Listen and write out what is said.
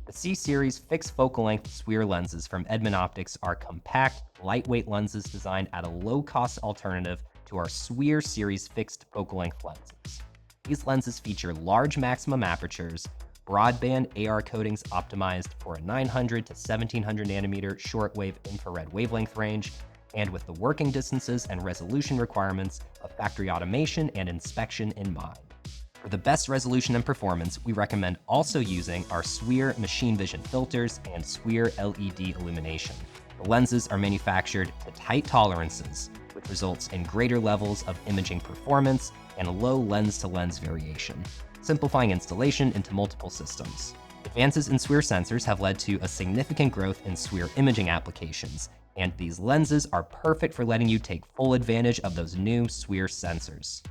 The C-Series fixed focal length SWIR lenses from Edmund Optics are compact, lightweight lenses designed at a low-cost alternative to our SWIR series fixed focal length lenses. These lenses feature large maximum apertures, broadband AR coatings optimized for a 900 to 1700 nanometer shortwave infrared wavelength range, and with the working distances and resolution requirements of factory automation and inspection in mind. For the best resolution and performance, we recommend also using our SWIR machine vision filters and SWIR LED illumination. The lenses are manufactured to tight tolerances, which results in greater levels of imaging performance and low lens-to-lens variation, simplifying installation into multiple systems. Advances in SWIR sensors have led to a significant growth in SWIR imaging applications, and these lenses are perfect for letting you take full advantage of those new SWIR sensors.